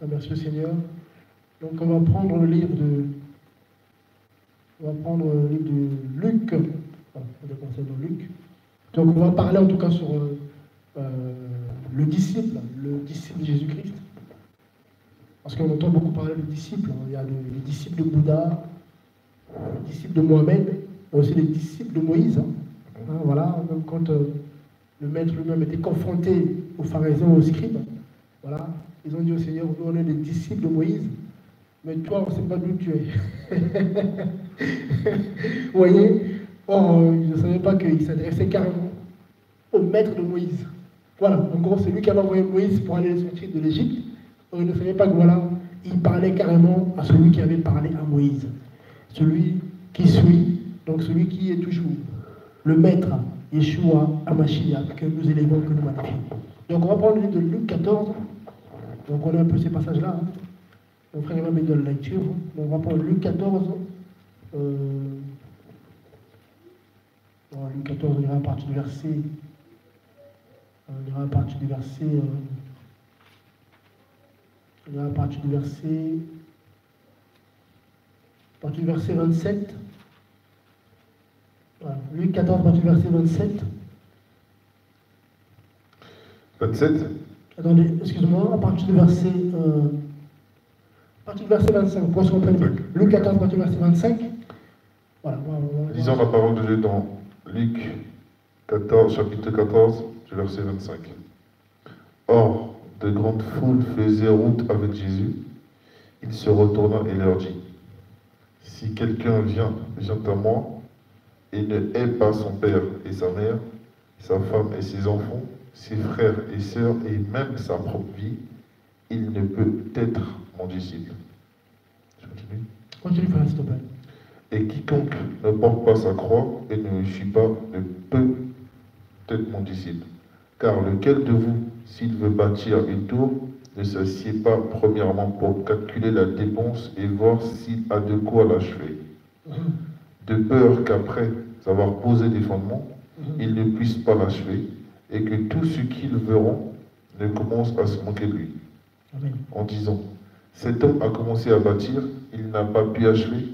Merci le Seigneur. Donc on va prendre le livre de Luc. Voilà, on va commencer dans Luc. Donc on va parler en tout cas sur le disciple de Jésus-Christ. Parce qu'on entend beaucoup parler de disciples. Il y a les disciples de Bouddha, les disciples de Mohamed, il y a aussi les disciples de Moïse. Voilà, même quand le maître lui-même était confronté aux pharisiens, aux scribes, voilà, ils ont dit au Seigneur, nous on est des disciples de Moïse, mais toi on ne sait pas d'où tu es. Vous voyez, ils ne savaient pas qu'il s'adressait carrément au maître de Moïse. Voilà, en gros c'est lui qui avait envoyé Moïse pour aller sortir de l'Égypte. Donc ils ne savaient pas que voilà, il parlait carrément à celui qui avait parlé à Moïse. Celui qui suit, donc celui qui est toujours le maître, Yeshua Hamashiach, que nous élevons, que nous magnifions. Donc on va prendre le livre de Luc 14. Donc on a un peu ces passages-là. Mon frère va mettre de la lecture. Donc on va prendre Luc 14. Luc 14, on ira à partir du verset. On ira à partir du verset. On ira à partir du verset 27. Voilà. Luc 14, à partir du verset 27. 27. Attendez, excuse-moi, à partir du verset 25, pour se comprendre. Luc 14, à partir du verset 25. Voilà. Lisons la parole de Dieu dans Luc 14, chapitre 14, du verset 25. Or, de grandes foules faisaient route avec Jésus. Il se retourna et leur dit, si quelqu'un vient à moi, et ne hait pas son père et sa mère, sa femme et ses enfants, ses frères et sœurs, et même sa propre vie, il ne peut être mon disciple. Je continue. Continue, frère, s'il te plaît. Et quiconque ne porte pas sa croix et ne me suit pas ne peut être mon disciple. Car lequel de vous, s'il veut bâtir une tour, ne s'assied pas premièrement pour calculer la dépense et voir s'il a de quoi l'achever, de peur qu'après avoir posé des fondements, il ne puisse pas l'achever, et que tous ceux qui le verront ne commencent à se moquer de lui. Amen. En disant, cet homme a commencé à bâtir, il n'a pas pu achever.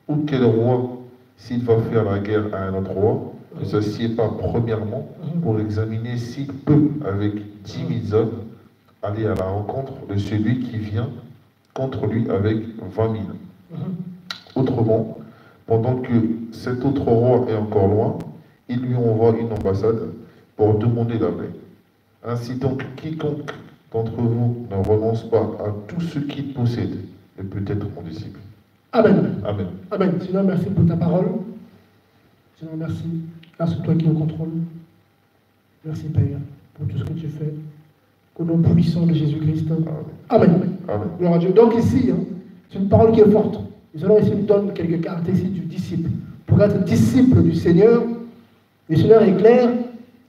Ou quel roi, s'il va faire la guerre à un autre roi, ne s'assied pas premièrement pour examiner s'il peut, avec 10 000 hommes, aller à la rencontre de celui qui vient contre lui avec 20 000. Autrement, pendant que cet autre roi est encore loin, il lui envoie une ambassade pour demander la paix. Ainsi donc, quiconque d'entre vous ne renonce pas à tout ce qu'il possède ne peut être mon disciple. Amen. Amen. Amen. Seigneur, merci pour ta parole. Seigneur, merci. Grâce à toi qui es au contrôle. Merci, Père, pour tout ce que tu fais. Au nom puissant de Jésus-Christ. Amen. Amen. Gloire à Dieu. Donc ici, c'est une parole qui est forte. Le Seigneur ici nous donne quelques caractéristiques du disciple. Pour être disciple du Seigneur, le Seigneur est clair.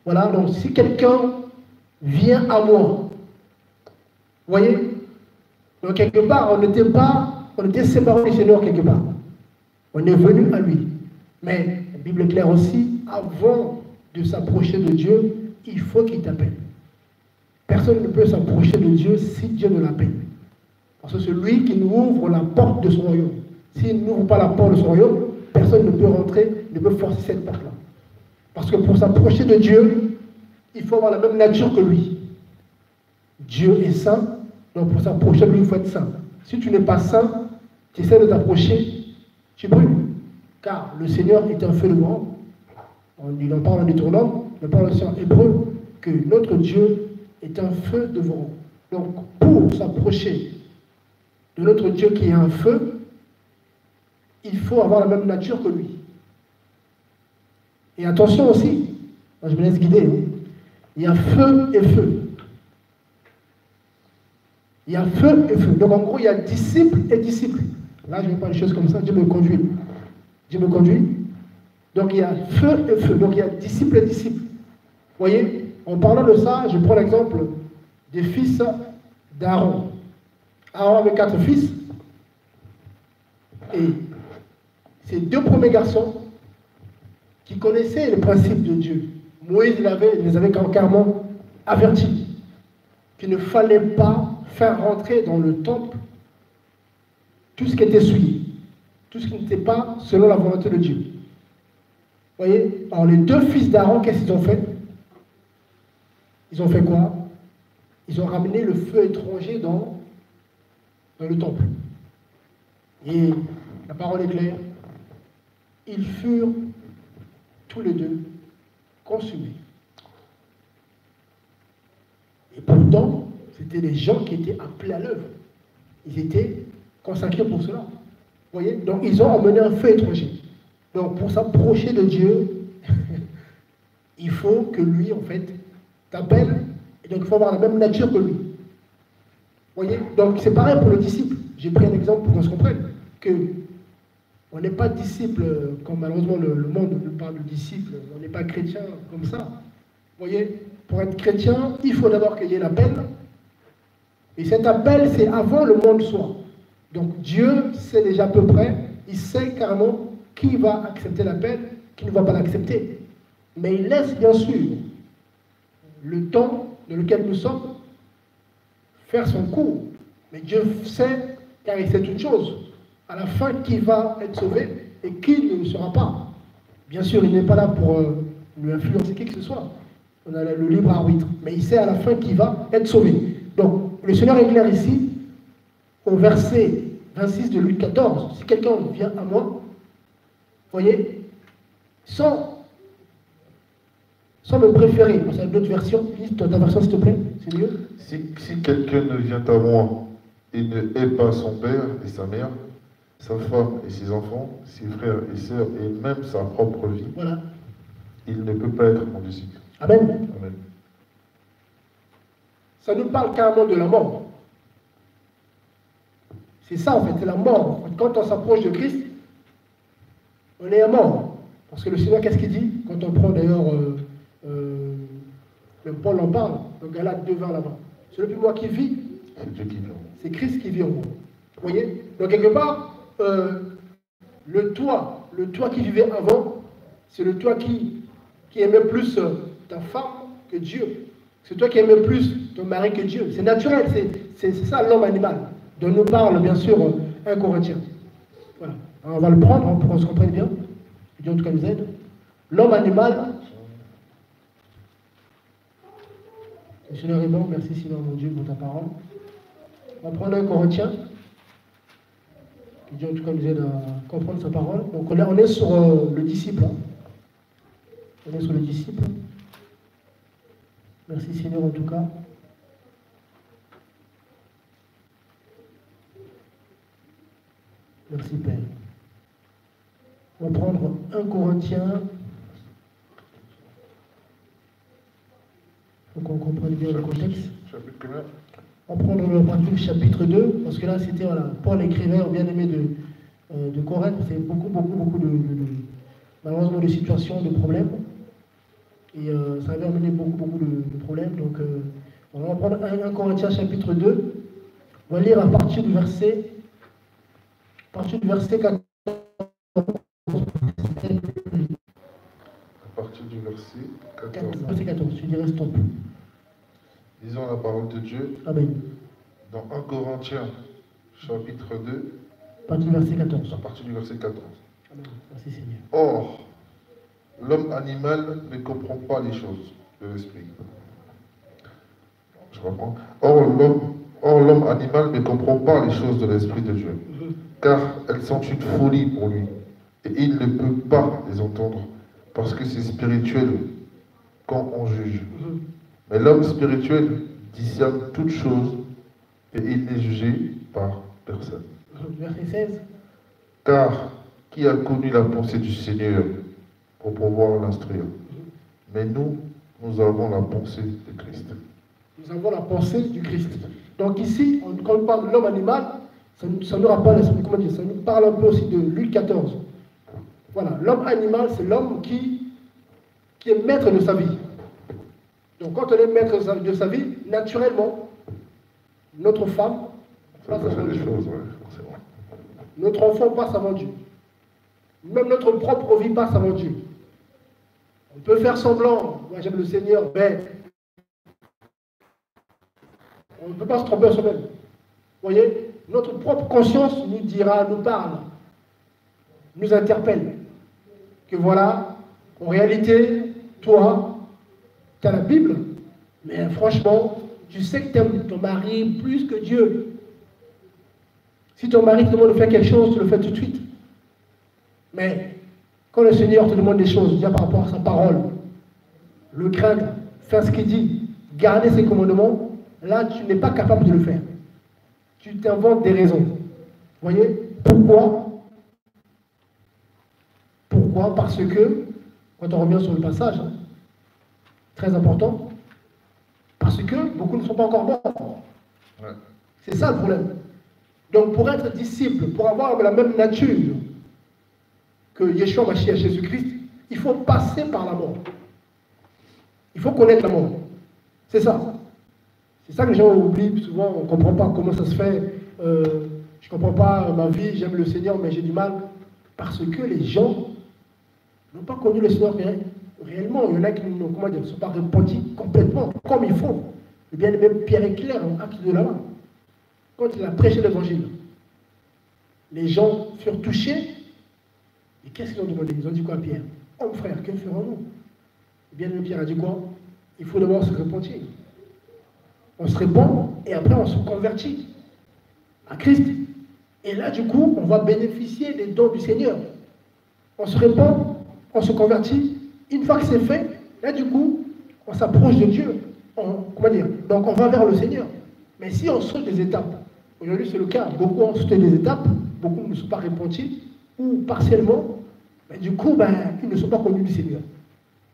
Voilà, donc si quelqu'un vient à moi, vous voyez, donc quelque part, on était séparés du Seigneur quelque part. On est venu à lui. Mais la Bible est claire aussi, avant de s'approcher de Dieu, il faut qu'il t'appelle. Personne ne peut s'approcher de Dieu si Dieu ne l'appelle. Parce que c'est lui qui nous ouvre la porte de son royaume. S'il n'ouvre pas la porte de son royaume, personne ne peut rentrer, ne peut forcer cette porte-là. Parce que pour s'approcher de Dieu, il faut avoir la même nature que lui. Dieu est saint, donc pour s'approcher de lui, il faut être saint. Si tu n'es pas saint, tu essaies de t'approcher, tu brûles. Car le Seigneur est un feu de brand. Il en parle en Deutéronome, il en parle aussi en hébreu, que notre Dieu est un feu de brand. Donc pour s'approcher de notre Dieu qui est un feu, il faut avoir la même nature que lui. Et attention aussi, moi je me laisse guider, il y a feu et feu. Il y a feu et feu. Donc en gros, il y a disciple et disciple. Là, je ne veux pas des choses comme ça, Dieu me conduit. Dieu me conduit. Donc il y a feu et feu. Donc il y a disciple et disciple. Vous voyez, en parlant de ça, je prends l'exemple des fils d'Aaron. Aaron avait 4 fils. Et ces 2 premiers garçons qui connaissaient le principe de Dieu, Moïse les avait carrément avertis qu'il ne fallait pas faire rentrer dans le temple tout ce qui était souillé, tout ce qui n'était pas selon la volonté de Dieu. Vous voyez? Alors les deux fils d'Aaron, qu'est-ce qu'ils ont fait? Ils ont fait quoi? Ils ont ramené le feu étranger dans le temple. Et la parole est claire. Ils furent tous les deux consumés. Et pourtant, c'était des gens qui étaient appelés à l'œuvre. Ils étaient consacrés pour cela. Vous voyez? Donc ils ont emmené un feu étranger. Donc pour s'approcher de Dieu, il faut que lui, en fait, t'appelle. Et donc il faut avoir la même nature que lui. Vous voyez? Donc c'est pareil pour le disciple. J'ai pris un exemple pour qu'on se comprenne. Que on n'est pas disciple, comme malheureusement le monde nous parle de disciple, on n'est pas chrétien comme ça. Vous voyez? Pour être chrétien, il faut d'abord qu'il y ait l'appel. Et cet appel, c'est avant le monde soit. Donc Dieu sait déjà à peu près, il sait carrément qui va accepter l'appel, qui ne va pas l'accepter. Mais il laisse bien sûr le temps dans lequel nous sommes faire son cours. Mais Dieu sait, car il sait toute chose, à la fin qui va être sauvé et qui ne le sera pas. Bien sûr, il n'est pas là pour lui influencer qui que ce soit. On a le libre arbitre. Mais il sait à la fin qui va être sauvé. Donc, le Seigneur est clair ici, au verset 26 de Luc 14. Si quelqu'un vient à moi, vous voyez, sans me préférer, parce qu'il y a d'autres versions, ta version s'il te plaît, c'est mieux. Si quelqu'un ne vient à moi et ne hait pas son père et sa mère, sa femme et ses enfants, ses frères et sœurs, et même sa propre vie, voilà, il ne peut pas être mon disciple. Amen. Amen. Ça nous parle carrément de la mort. C'est ça en fait, c'est la mort. Quand on s'approche de Christ, on est à mort. Parce que le Seigneur, qu'est-ce qu'il dit? Quand on prend d'ailleurs, même Paul en parle, dans Galates 2:20 là-bas. C'est plus moi qui vis, C'est Dieu qui vient. c'est Christ qui vit en moi. Vous voyez? Donc quelque part, le toi qui vivait avant, c'est le toi qui aimait plus ta femme que Dieu. C'est toi qui aimais plus ton mari que Dieu. C'est naturel, c'est ça l'homme animal, dont nous parle bien sûr 1 Corinthiens. Voilà. Alors, on va le prendre pour qu'on se comprenne bien. Que Dieu en tout cas nous aide. L'homme animal. Le Seigneur est bon, merci Seigneur mon Dieu pour ta parole. On va prendre 1 Corinthiens. Que Dieu en tout cas nous aide à comprendre sa parole. Donc on est sur le disciple. Hein. On est sur le disciple. Merci Seigneur en tout cas. Merci Père. On va prendre 1 Corinthiens. Pour qu'on comprenne bien le contexte. On va prendre le chapitre 2, parce que là c'était, voilà, Paul écrivait au bien-aimé de Corinthe, c'est beaucoup de malheureusement de situations, de problèmes. Et ça avait amené beaucoup de problèmes. Donc on va prendre 1 Corinthiens chapitre 2. On va lire à partir du verset 14. À partir du verset 14. Verset 14, je dirais stop. Lisons la parole de Dieu. Amen. Dans 1 Corinthiens, chapitre 2. À partir du verset 14. À partir du verset 14. Amen. Merci Seigneur. Or, l'homme animal ne comprend pas les choses de l'esprit. Je reprends. Or, l'homme animal ne comprend pas les choses de l'esprit de Dieu, car elles sont une folie pour lui, et il ne peut pas les entendre, parce que c'est spirituel quand on juge. Mais l'homme spirituel discerne toutes choses, et il n'est jugé par personne. Verset 16. Car qui a connu la pensée du Seigneur pour pouvoir l'instruire? Mais nous avons la pensée de Christ. Nous avons la pensée du Christ. Donc ici, quand on parle de l'homme animal, ça nous rappelle, ça nous parle un peu aussi de Luc 14. Voilà, l'homme animal, c'est l'homme qui est maître de sa vie. Donc quand on est maître de sa vie, naturellement, notre femme passe avant Dieu. Notre enfant passe avant Dieu. Même notre propre vie passe avant Dieu. On peut faire semblant, moi j'aime le Seigneur, mais On ne peut pas se tromper en soi-même. Vous voyez, notre propre conscience nous dira, nous parle, nous interpelle. Que voilà, en réalité, toi, tu as la Bible, mais franchement, tu sais que tu aimes ton mari plus que Dieu. Si ton mari te demande de faire quelque chose, tu le fais tout de suite. Mais quand le Seigneur te demande des choses, déjà par rapport à sa parole, le craindre, faire ce qu'il dit, garder ses commandements, là, tu n'es pas capable de le faire. Tu t'inventes des raisons. Vous voyez? Pourquoi? Pourquoi? Parce que, quand on revient sur le passage, très important, parce que beaucoup ne sont pas encore morts. Ouais. C'est ça le problème. Donc pour être disciple, pour avoir la même nature que Yeshua Mashiach Jésus-Christ, il faut passer par la mort. Il faut connaître la mort. C'est ça. C'est ça que les gens oublient souvent, on ne comprend pas comment ça se fait. Je ne comprends pas ma vie, j'aime le Seigneur, mais j'ai du mal. Parce que les gens n'ont pas connu le Seigneur réellement. Il y en a qui ne sont pas repentis complètement, comme il faut. Le bien-aimé Pierre est clair, acte de la main. Quand il a prêché l'évangile, les gens furent touchés. Et qu'est-ce qu'ils ont demandé? Ils ont dit quoi à Pierre? Oh frère, que ferons-nous? Le bien-aimé Pierre a dit quoi? Il faut d'abord se repentir. On se répand et après on se convertit à Christ. Et là, du coup, on va bénéficier des dons du Seigneur. On se répand, on se convertit. Une fois que c'est fait, là, du coup, on s'approche de Dieu. Comment dire? Donc, on va vers le Seigneur. Mais si on saute des étapes, aujourd'hui c'est le cas, beaucoup ont sauté des étapes, beaucoup ne sont pas repentis, ou partiellement, mais du coup, ils ne sont pas connus du Seigneur.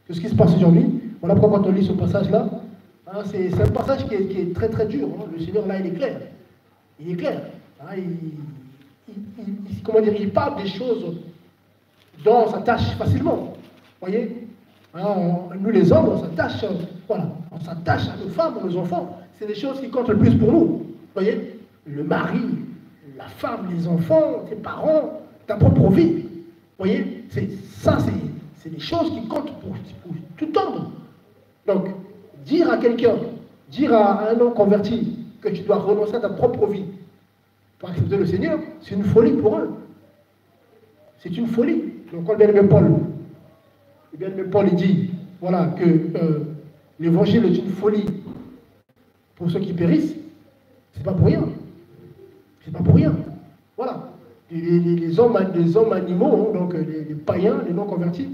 C'est ce qui se passe aujourd'hui. Voilà pourquoi quand on lit ce passage-là, hein, c'est un passage qui est très très dur. Hein. Le Seigneur, là, il est clair. Il est clair. Hein, comment dire, il parle des choses dont on s'attache facilement. Vous voyez, hein, nous les hommes, on s'attache, voilà, on s'attache à nos femmes, à nos enfants. C'est les choses qui comptent le plus pour nous. Vous voyez, le mari, la femme, les enfants, tes parents, ta propre vie. Vous voyez, c'est des choses qui comptent pour tout homme. Donc, dire à quelqu'un, dire à un homme converti que tu dois renoncer à ta propre vie pour accepter le Seigneur, c'est une folie pour eux. C'est une folie. Donc, quand le bien-aimé Paul, il dit, voilà, que l'évangile est une folie pour ceux qui périssent, c'est pas pour rien. C'est pas pour rien. Voilà. Les hommes animaux, hein, donc les païens, les non-convertis,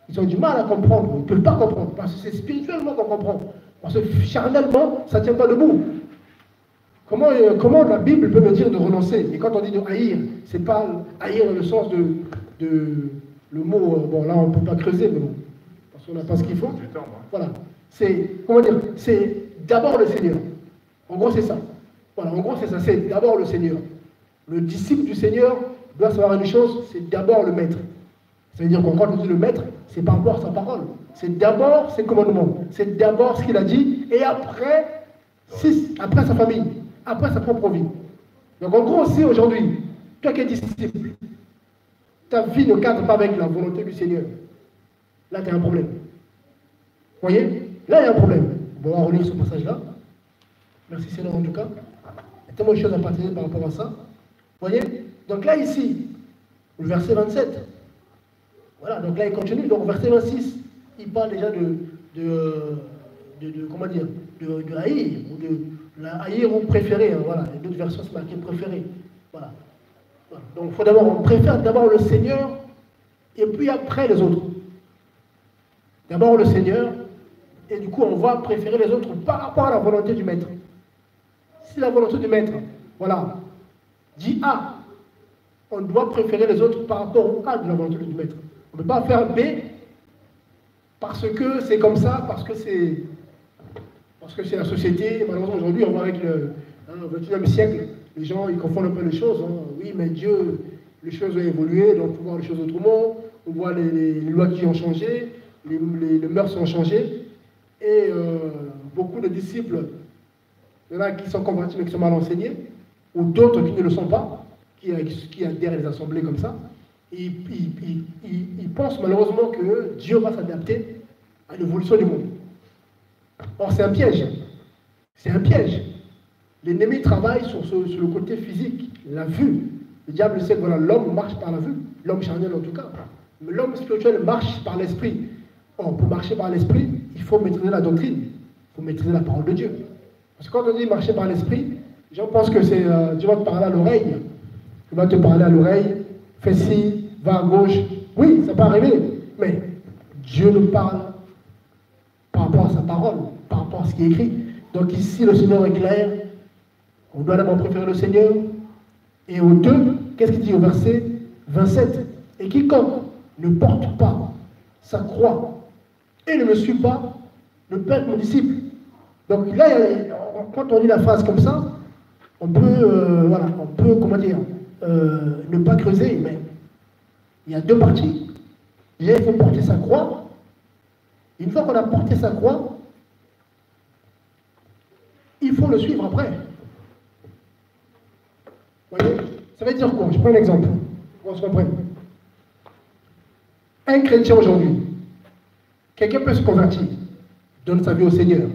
ils ont du mal à comprendre. Ils ne peuvent pas comprendre. Parce que c'est spirituellement qu'on comprend. Parce que charnellement, ça ne tient pas debout. Comment la Bible peut me dire de renoncer? Et quand on dit de haïr, c'est pas haïr dans le sens de le mot, bon là on ne peut pas creuser, mais bon, parce qu'on n'a pas ce qu'il faut. Voilà. C'est, comment dire, c'est d'abord le Seigneur. En gros, c'est ça. Voilà, en gros, c'est ça. C'est d'abord le Seigneur. Le disciple du Seigneur doit savoir une chose, c'est d'abord le maître. Ça veut dire qu'on quand on dit le maître, c'est par rapport à sa parole. C'est d'abord ses commandements. C'est d'abord ce qu'il a dit, et après sa famille, après sa propre vie. Donc en gros aussi aujourd'hui, toi qui es disciple, ta vie ne cadre pas avec la volonté du Seigneur. Là, tu as un problème. Vous voyez? Là, il y a un problème. Bon, on va relire ce passage-là. Merci Seigneur en tout cas. Il y a tellement de choses à partager par rapport à ça. Vous voyez? Donc là, ici, le verset 27. Voilà, donc là, il continue. Donc, au verset 26, il parle déjà comment dire, de haïr, ou de la haïr ou préférer. Hein, voilà, les d'autres versions, c'est marqué préférer. Voilà. Donc, il faut d'abord, on préfère d'abord le Seigneur, et puis après les autres. D'abord le Seigneur, et du coup, on va préférer les autres par rapport à la volonté du Maître. Si la volonté du Maître, voilà, dit A, on doit préférer les autres par rapport au A de la volonté du Maître. On ne peut pas faire B parce que c'est comme ça, parce que c'est la société. Malheureusement, aujourd'hui, on voit avec le 21e siècle, les gens ils confondent un peu les choses. Hein. Oui, mais Dieu, les choses ont évolué, donc on peut voir les choses autrement. On voit les lois qui ont changé, les mœurs ont changé. Et beaucoup de disciples, il y en a qui sont convertis mais qui sont mal enseignés, ou d'autres qui ne le sont pas, qui adhèrent à des assemblées comme ça. Ils pensent malheureusement que Dieu va s'adapter à l'évolution du monde. Or, c'est un piège. C'est un piège. L'ennemi travaille sur le côté physique, la vue. Le diable sait que voilà, l'homme marche par la vue, l'homme charnel en tout cas. Mais l'homme spirituel marche par l'esprit. Or, pour marcher par l'esprit, il faut maîtriser la doctrine, il faut maîtriser la parole de Dieu. Parce que quand on dit marcher par l'esprit, les gens pensent que c'est Dieu va te parler à l'oreille. Il va te parler à l'oreille, fais ci, va à gauche. Oui, ça peut arriver, mais Dieu nous parle par rapport à sa parole, par rapport à ce qui est écrit. Donc ici, le Seigneur est clair. On doit d'abord préférer le Seigneur. Et au 2, qu'est-ce qu'il dit au verset 27? Et quiconque ne porte pas sa croix et ne me suit pas, ne peut être mon disciple. Donc là, quand on lit la phrase comme ça, on peut, voilà, on peut, comment dire, ne pas creuser, mais il y a deux parties. Déjà, il faut porter sa croix. Une fois qu'on a porté sa croix, il faut le suivre après. Vous voyez? Ça veut dire quoi? Je prends un exemple, pour qu'on se comprenne. Un chrétien aujourd'hui, quelqu'un peut se convertir, donne sa vie au Seigneur.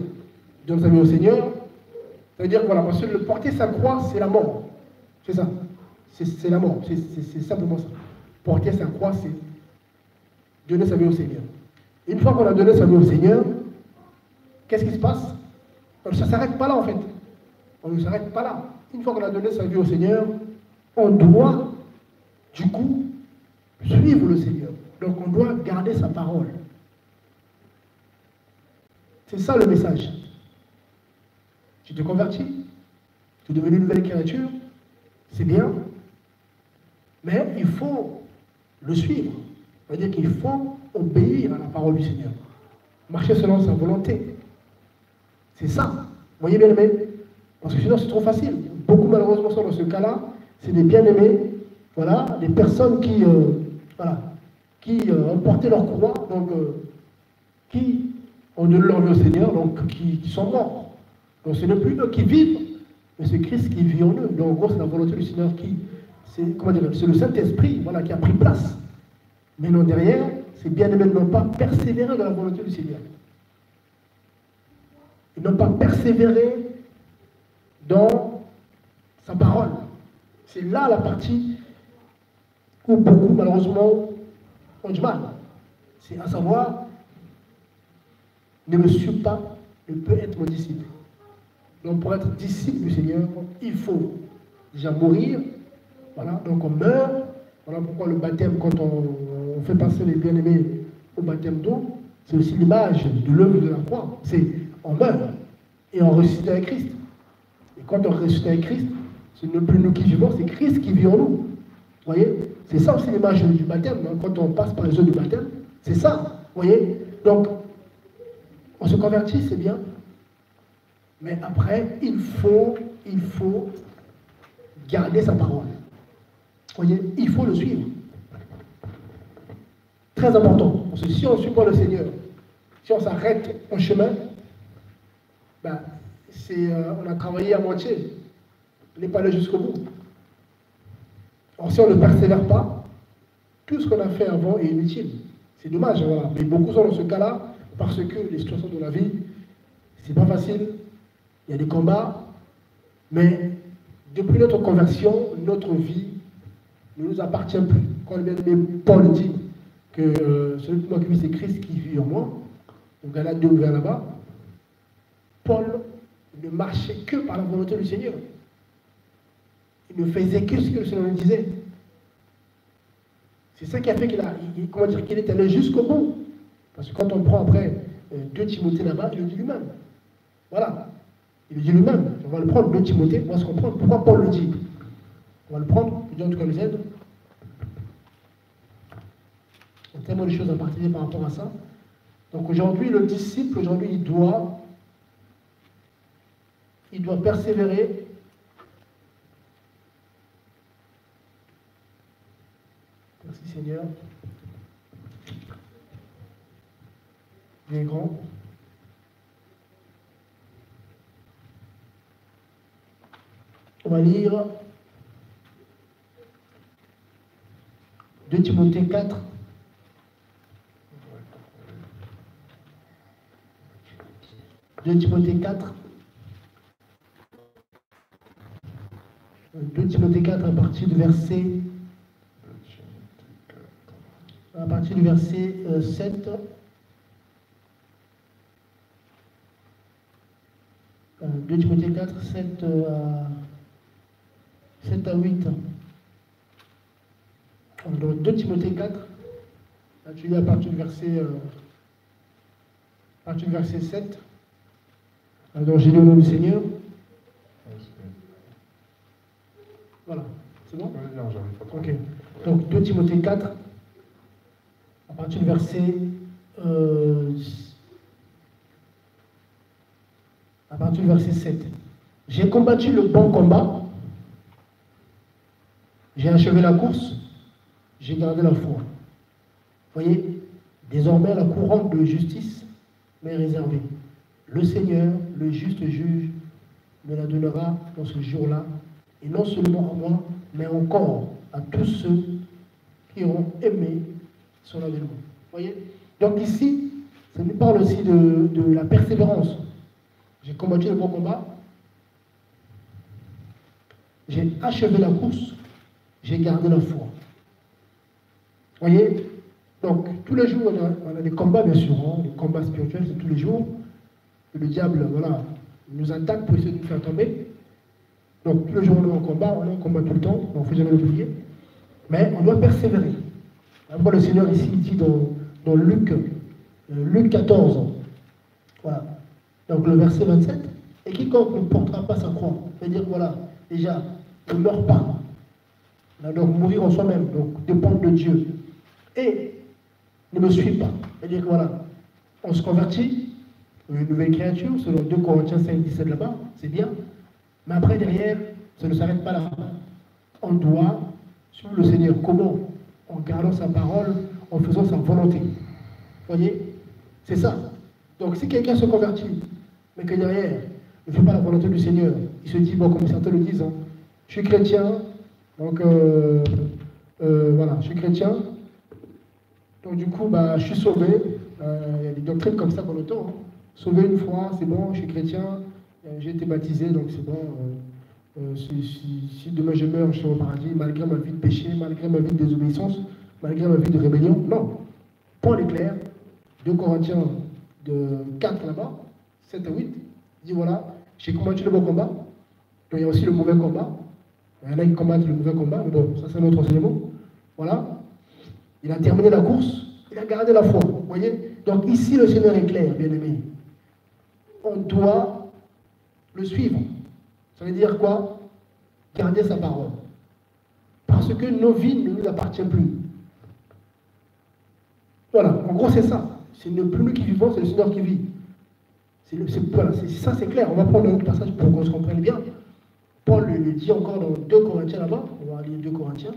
Donne sa vie au Seigneur, ça veut dire que voilà, parce que le porter sa croix, c'est la mort. C'est ça. C'est la mort. C'est simplement ça. Porter sa croix, c'est donner sa vie au Seigneur. Une fois qu'on a donné sa vie au Seigneur, qu'est-ce qui se passe? Ça ne s'arrête pas là en fait. On ne s'arrête pas là. Une fois qu'on a donné sa vie au Seigneur, on doit, du coup, suivre le Seigneur. Donc on doit garder sa parole. C'est ça le message. Tu te convertis, tu es devenu une nouvelle créature, c'est bien, mais il faut le suivre. C'est-à-dire qu'il faut obéir à la parole du Seigneur. Marcher selon sa volonté. C'est ça. Vous voyez, bien-aimés? Parce que sinon, c'est trop facile. Beaucoup, malheureusement, sont dans ce cas-là. C'est des bien-aimés, voilà, des personnes qui, ont porté leur croix, donc qui ont donné leur vie au Seigneur, donc qui sont morts. Donc ce n'est plus eux qui vivent, mais c'est Christ qui vit en eux. Donc en gros, c'est la volonté du Seigneur c'est le Saint-Esprit, voilà, qui a pris place. Mais non derrière, c'est bien-aimés n'ont pas persévéré dans la volonté du Seigneur. Ils n'ont pas persévéré dans sa parole. C'est là la partie où beaucoup, malheureusement, ont du mal. C'est à savoir, ne me suis pas, ne peut être mon disciple. Donc pour être disciple du Seigneur, il faut déjà mourir. Voilà, donc on meurt. Voilà pourquoi le baptême, quand on fait passer les bien-aimés au baptême d'eau, c'est aussi l'image de l'œuvre de la croix. C'est on meurt et on ressuscite avec Christ. Et quand on ressuscite avec Christ, ce n'est plus nous qui vivons, c'est Christ qui vit en nous. Vous voyez? C'est ça aussi l'image du baptême. Hein. Quand on passe par les eaux du baptême, c'est ça. Vous voyez? Donc, on se convertit, c'est bien. Mais après, il faut garder sa parole. Vous voyez, il faut le suivre. Très important. Parce que si on ne suit pas le Seigneur, si on s'arrête en chemin, ben, on a travaillé à moitié. On n'est pas allé jusqu'au bout. Alors si on ne persévère pas, tout ce qu'on a fait avant est inutile. C'est dommage, voilà. Mais beaucoup sont dans ce cas-là parce que les situations de la vie, c'est pas facile. Il y a des combats, mais depuis notre conversion, notre vie ne nous appartient plus. Quand le bien-aimé Paul dit que celui qui m'a vis, c'est Christ qui vit en moi, donc Galates 2 ouvert là-bas, Paul ne marchait que par la volonté du Seigneur. Il ne faisait que ce que le Seigneur lui disait. C'est ça qui a fait qu'il est allé jusqu'au bout. Parce que quand on prend après 2 Timothée là-bas, il le dit lui-même. Voilà. Il le dit lui-même. On va le prendre, 2 Timothée, on va se comprendre pourquoi Paul le dit. On va le prendre, Dieu en tout cas nous aide. Il y a tellement de choses à partager par rapport à ça. Donc aujourd'hui, le disciple, aujourd'hui, il doit persévérer. Merci Seigneur. Il est grand. On va lire 2 Timothée 4. 2 Timothée 4. 2 Timothée 4 à partir du verset 7. 2 Timothée 4, 7 à 8. Donc 2 Timothée 4, là, tu lis à partir du verset 7. Alors j'ai lu au nom du Seigneur. Voilà, c'est bon? Ok. Donc 2 Timothée 4, à partir du verset 7. J'ai combattu le bon combat, j'ai achevé la course, j'ai gardé la foi. Voyez, désormais la couronne de justice m'est réservée. Le Seigneur, le juste juge, me la donnera dans ce jour-là, et non seulement à moi, mais encore à tous ceux qui auront aimé son avènement. Voyez, donc ici, ça nous parle aussi de la persévérance. J'ai combattu le bon combat, j'ai achevé la course, j'ai gardé la foi. Voyez, donc tous les jours on a des combats bien sûr, hein, des combats spirituels, c'est tous les jours. Le diable, voilà, nous attaque pour essayer de nous faire tomber. Donc tous les jours on est en combat tout le temps, il ne faut jamais l'oublier. Mais on doit persévérer. Après le Seigneur ici dit dans Luc 14, voilà. Donc le verset 27, et quiconque ne portera pas sa croix, c'est-à-dire voilà, déjà, ne meurt pas. On a donc mourir en soi-même, donc dépendre de Dieu. Et ne me suit pas. C'est-à-dire que voilà, on se convertit, une nouvelle créature, selon 2 Corinthiens 5, 17 là-bas, c'est bien. Mais après, derrière, ça ne s'arrête pas là. On doit suivre le Seigneur. Comment? En gardant sa parole, en faisant sa volonté. Vous voyez? C'est ça. Donc si quelqu'un se convertit, mais que derrière, il ne fait pas la volonté du Seigneur, il se dit, bon, comme certains le disent, hein, je suis chrétien, donc voilà, je suis chrétien, donc du coup, bah, je suis sauvé. Il y a des doctrines comme ça qu'on entend. Hein. Sauvé une fois, c'est bon, je suis chrétien, j'ai été baptisé, donc c'est bon. Si demain je meurs, je suis au paradis, malgré ma vie de péché, malgré ma vie de désobéissance, malgré ma vie de rébellion. Non. Paul est clair, 2 Corinthiens de 4 là-bas, 7 à 8, dit voilà, j'ai combattu le bon combat, donc il y a aussi le mauvais combat. Il y en a qui combattent le mauvais combat, mais bon, ça c'est un autre enseignement. Voilà. Il a terminé la course, il a gardé la foi. Vous voyez? Donc ici, le Seigneur est clair, bien aimé. On doit le suivre. Ça veut dire quoi? Garder sa parole. Parce que nos vies ne nous appartiennent plus. Voilà, en gros c'est ça. C'est ne plus nous qui vivons, c'est le Seigneur qui vit. Voilà, ça c'est clair. On va prendre un autre passage pour qu'on se comprenne bien. Paul le dit encore dans 2 Corinthiens là-bas. On va lire 2 Corinthiens.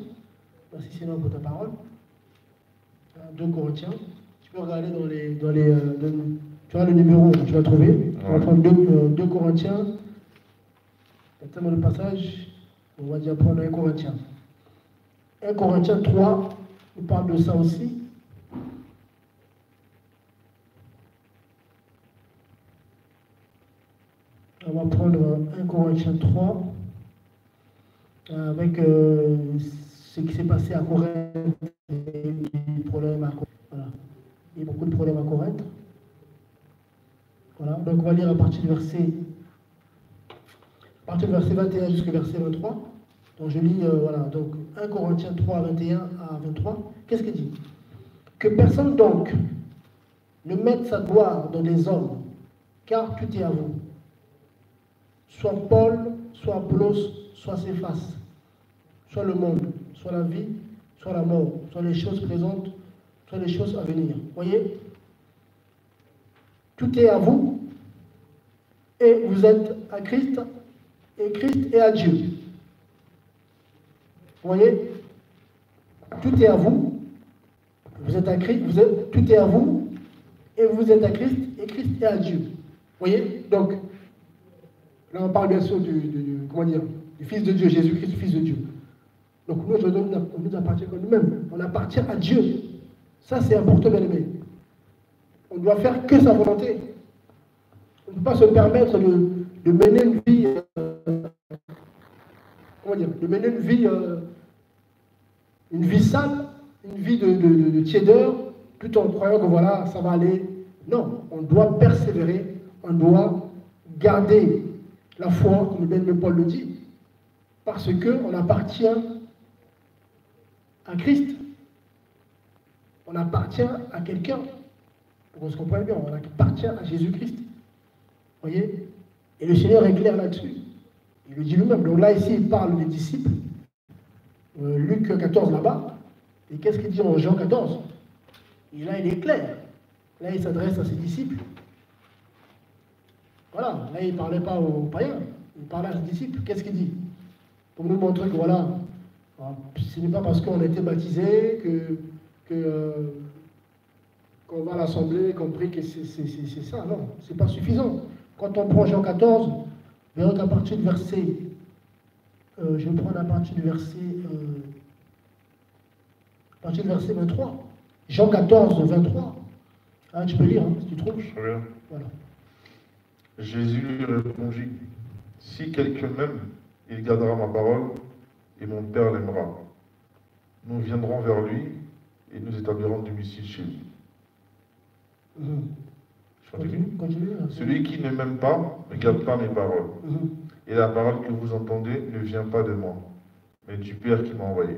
Merci Seigneur pour ta parole. 2 Corinthiens. Tu peux regarder tu vois le numéro, tu vas trouver. On va prendre 2 Corinthiens. Il y a tellement de passages. On va dire prendre 1 Corinthiens. 1 Corinthiens 3, on parle de ça aussi. On va prendre 1 Corinthiens 3 avec ce qui s'est passé à Corinthe et les problèmes à Corinthe. Voilà. Il y a beaucoup de problèmes à Corinthe. Voilà. Donc on va lire à partir du verset 21 jusqu'au verset 23. Donc je lis, voilà, donc 1 Corinthiens 3, 21 à 23. Qu'est-ce qu'il dit? Que personne donc ne mette sa gloire dans des hommes, car tout est à vous. Soit Paul, soit Apollos, soit Céphas, soit le monde, soit la vie, soit la mort, soit les choses présentes, soit les choses à venir. Voyez? Tout est à vous, et vous êtes à Christ, et Christ est à Dieu. Voyez? Tout est à vous, vous êtes à Christ, tout est à vous, et vous êtes à Christ, et Christ est à Dieu. Voyez? Donc, là, on parle bien sûr du Fils de Dieu, Jésus-Christ, Fils de Dieu. Donc, nous, on nous appartient comme nous-mêmes. On appartient à Dieu. Ça, c'est important, bien aimé. On doit faire que sa volonté. On ne peut pas se permettre de mener une vie comment dire, de mener une vie sale, une vie de tiédeur, tout en croyant que voilà, ça va aller. Non, on doit persévérer, on doit garder la foi, comme le Paul le dit, parce qu'on appartient à Christ. On appartient à quelqu'un. Pour qu'on se comprenne bien, on appartient à Jésus-Christ. Vous voyez? Et le Seigneur est clair là-dessus. Il le dit lui-même. Donc là, ici, il parle des disciples. Luc 14 là-bas. Et qu'est-ce qu'il dit en Jean 14? Et là, il est clair. Là, il s'adresse à ses disciples. Voilà. Là, il ne parlait pas aux païens. Il parlait à ses disciples. Qu'est-ce qu'il dit? Pour nous montrer que voilà, ce n'est pas parce qu'on a été baptisé qu'on va à l'assemblée, qu'on prie que c'est ça. Non, ce n'est pas suffisant. Quand on prend Jean 14, verrez qu'à partir du verset, je vais prendre à partir du verset 23. Jean 14, 23. Ah, tu peux lire, hein, si tu trouves. Voilà. Jésus lui répondit, si quelqu'un m'aime, il gardera ma parole, et mon Père l'aimera. Nous viendrons vers lui, et nous établirons du domicile chez lui. Continue. Celui qui ne m'aime pas ne garde pas mes paroles. Et la parole que vous entendez ne vient pas de moi, mais du Père qui m'a envoyé.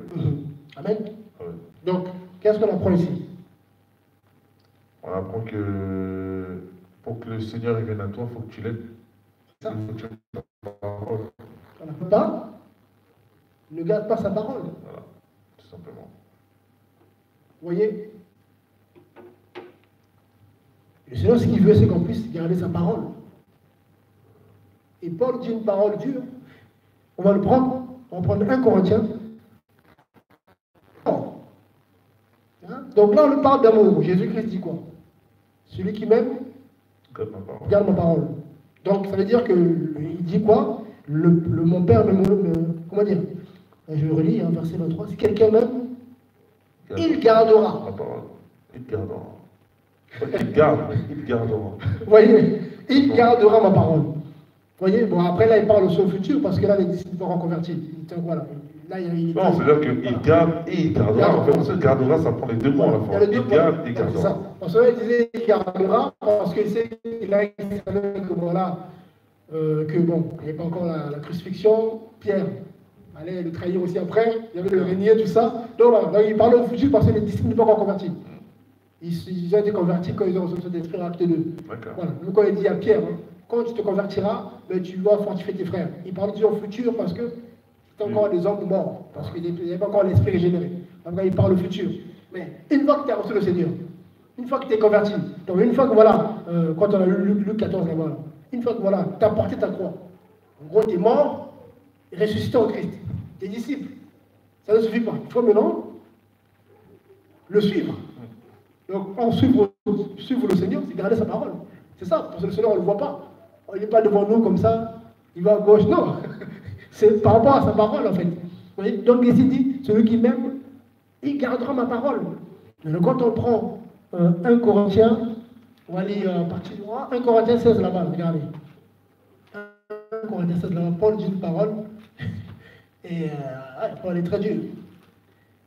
Amen. Ouais. Donc, qu'est-ce qu'on apprend ici? On apprend que pour que le Seigneur vienne à toi, il faut que tu l'aimes. Ça. Il faut que tu aimes ta parole. On ne peut pas. Ne garde pas sa parole. Voilà, tout simplement. Vous voyez? Le Seigneur, ce qu'il veut, c'est qu'on puisse garder sa parole. Et Paul dit une parole dure. On va le prendre. On va prendre 1 Corinthiens. Donc là, on parle d'amour. Jésus-Christ dit quoi? Celui qui m'aime, garde ma parole. Donc ça veut dire qu'il dit quoi? Mon Père comment dire? Je relis, hein, verset 23. Si quelqu'un m'aime, il gardera. Ma parole. Il gardera. Il gardera. Vous voyez? Il gardera ma parole. Vous voyez? Bon, après là, il parle aussi au futur, parce que là, les disciples seront convertis. Voilà. Là, non, c'est-à-dire qu'il garde et il gardera. En fait, gardera, ça prend les deux mots à la fois. Il garde et gardera. Ça. Parce que il disait qu'il gardera, parce qu'il sait qu'il a que voilà, que bon, il n'y avait pas encore la crucifixion. Pierre allait le trahir aussi après, il y avait le régnier, tout ça. Donc voilà, donc, il parle au futur parce que les disciples ne sont pas encore convertis. Ils ont été convertis quand ils ont reçu cet esprit acte 2. Voilà. Donc quand il dit à Pierre, hein, quand tu te convertiras, ben, tu vas fortifier tes frères. Il parle du futur parce que c'est encore des hommes morts, parce qu'il n'y a pas encore l'esprit régénéré. Donc il parle au futur. Mais une fois que tu as reçu le Seigneur, une fois que tu es converti, donc une fois que voilà, quand on a lu Luc 14 là-bas, une fois que voilà, tu as porté ta croix, en gros tu es mort, ressuscité en Christ, tes disciples, ça ne suffit pas. Il faut maintenant le suivre. Donc en suivre le Seigneur, c'est garder sa parole. C'est ça, parce que le Seigneur on ne le voit pas. Il n'est pas devant nous comme ça, il va à gauche, non. C'est par rapport à sa parole en fait. Vous voyez? Donc ici dit, celui qui m'aime, il gardera ma parole. Donc, quand on prend 1 Corinthiens, on va lire à partir de 1 Corinthiens 16 là-bas, regardez. 1 Corinthiens 16 là-bas, Paul dit une parole, et Paul est très dur.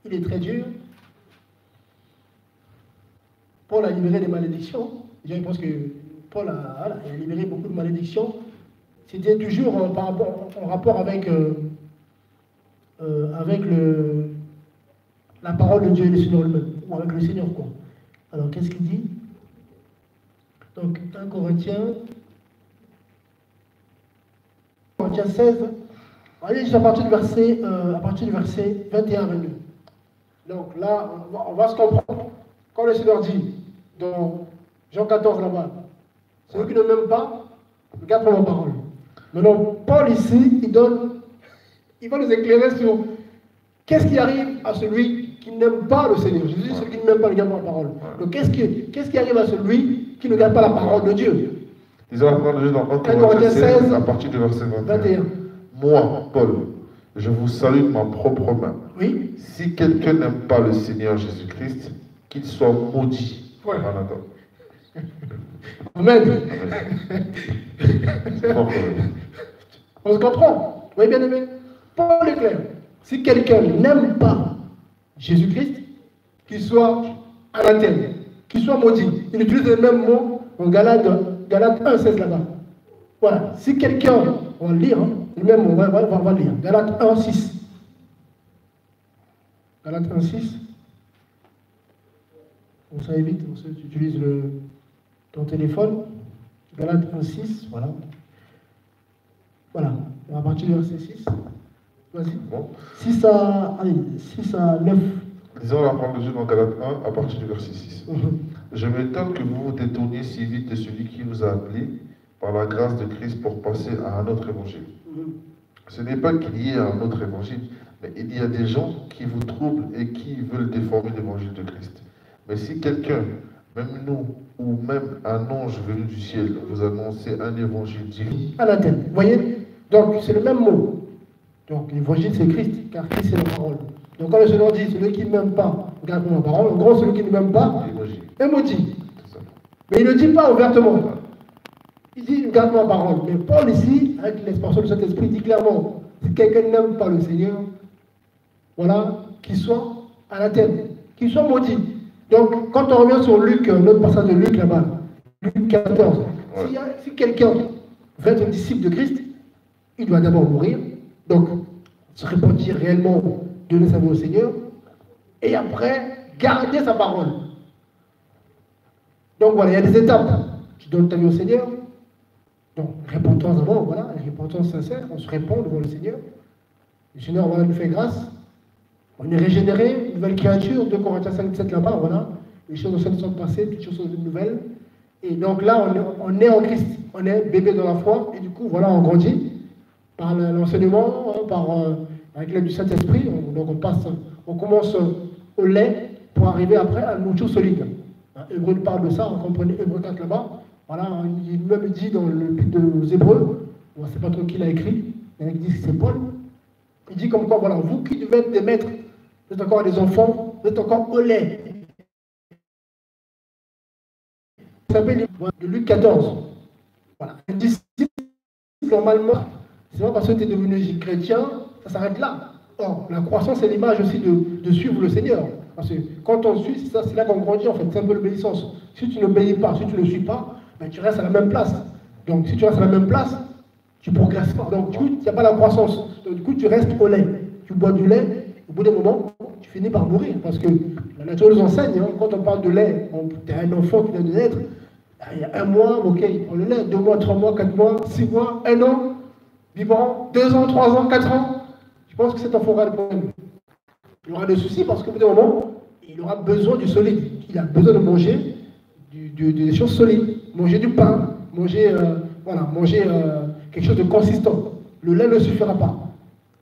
Il est très dur. Paul a libéré des malédictions. Je pense que Paul a libéré beaucoup de malédictions. C'était toujours en rapport avec la parole de Dieu et le Seigneur lui-même, ou avec le Seigneur, quoi. Alors, qu'est-ce qu'il dit? Donc, 1 Corinthiens 16, allez juste à partir du verset 21 à 22. Donc là, on va se comprendre. Quand le Seigneur dit, dans Jean 14 là-bas, celui qui ne m'aime pas, garde ma parole. Maintenant, Paul ici, il va nous éclairer sur qu'est-ce qui arrive à celui qui n'aime pas le Seigneur. Jésus dit, celui qui ne m'aime pas ne garde pas la parole. Donc, qu'est-ce qui arrive à celui qui ne garde pas la parole de Dieu? Disons la parole de Dieu dans 1 Corinthiens 16, à partir du verset 21. Moi, Paul, je vous salue de ma propre main. Oui. Si quelqu'un n'aime pas le Seigneur Jésus-Christ, qu'il soit maudit. Ouais. Amen. On se comprend. Oui, bien aimé. Paul est clair. Si quelqu'un n'aime pas Jésus-Christ, qu'il soit anathème, qu'il soit maudit. Il utilise le même mot en Galates 1,16 là-bas. Voilà. Si quelqu'un, on va le lire, hein, le même mot, on va le lire. Galates 1,6. Galates 1,6. On ça évite, tu utilises ton téléphone. Galates 1,6, voilà. Voilà. On va partir du verset 6. Vas-y. Bon. 6 à 9. Lisons la parole de Dieu dans Galates 1 à partir du verset 6. Je m'étonne que vous vous détourniez si vite de celui qui vous a appelé par la grâce de Christ pour passer à un autre évangile. Ce n'est pas qu'il y ait un autre évangile, mais il y a des gens qui vous troublent et qui veulent déformer l'évangile de Christ. Mais si quelqu'un, même nous, ou même un ange venu du ciel, vous annonçait un évangile divin. Anathème. Vous voyez? Donc c'est le même mot. Donc l'évangile c'est Christ, car Christ c'est la parole. Donc quand le Seigneur dit celui qui ne m'aime pas, regarde ma parole, en gros celui qui ne m'aime pas est maudit. Mais il ne le dit pas ouvertement. Il dit regarde ma parole. Mais Paul ici, avec l'expression de cet esprit, dit clairement, si quelqu'un n'aime pas le Seigneur, voilà, qu'il soit anathème, qu'il soit maudit. Donc quand on revient sur Luc, notre passage de Luc là-bas, Luc 14, si quelqu'un veut être disciple de Christ, il doit d'abord mourir, donc se repentir réellement, donner sa vie au Seigneur, et après, garder sa parole. Donc voilà, il y a des étapes. Tu donnes ta vie au Seigneur, donc repentance d'abord, voilà, une repentance sincère, on se répand devant le Seigneur. Le Seigneur voilà, nous fait grâce, on est régénéré, nouvelle créature, 2 Corinthiens 5, 7 là-bas, voilà, les choses anciennes sont passées, toutes choses sont nouvelles. Et donc là, on est en Christ, on est bébé dans la foi, et du coup, voilà, on grandit par l'enseignement, avec l'aide du Saint-Esprit. Donc on commence au lait pour arriver après à une nourriture solide. Hébreu parle de ça, on comprenait Hébreu 4 là-bas. Voilà, il même dit dans le livre des Hébreux, on ne sait pas trop qui l'a écrit, il y en a qui disent que c'est Paul. Il dit comme quoi, voilà, vous qui devez être des maîtres, vous êtes encore des enfants, vous êtes encore au lait. Ça s'appelle de Luc 14. Voilà, un disciple, normalement, c'est pas parce que tu es devenu chrétien, ça s'arrête là. Or, la croissance est l'image aussi de suivre le Seigneur. Parce que quand on suit, c'est là qu'on grandit en fait, c'est un peu l'obéissance. Si tu n'obéis pas, si tu ne le suis pas, ben, tu restes à la même place. Donc si tu restes à la même place, tu ne progresses pas. Donc du coup, il n'y a pas la croissance. Donc du coup, tu restes au lait. Tu bois du lait, au bout d'un moment, tu finis par mourir. Parce que la nature nous enseigne, hein, quand on parle de lait, tu as un enfant qui vient de naître, il y a 1 mois, ok, il prend le lait, 2 mois, 3 mois, 4 mois, 6 mois, 1 an, vivant, 2 ans, 3 ans, 4 ans. Je pense que cet enfant aura des problèmes. Il aura des soucis parce qu'au bout d'un moment, il aura besoin du solide. Il a besoin de manger des choses solides. Manger du pain, manger, quelque chose de consistant. Le lait ne suffira pas.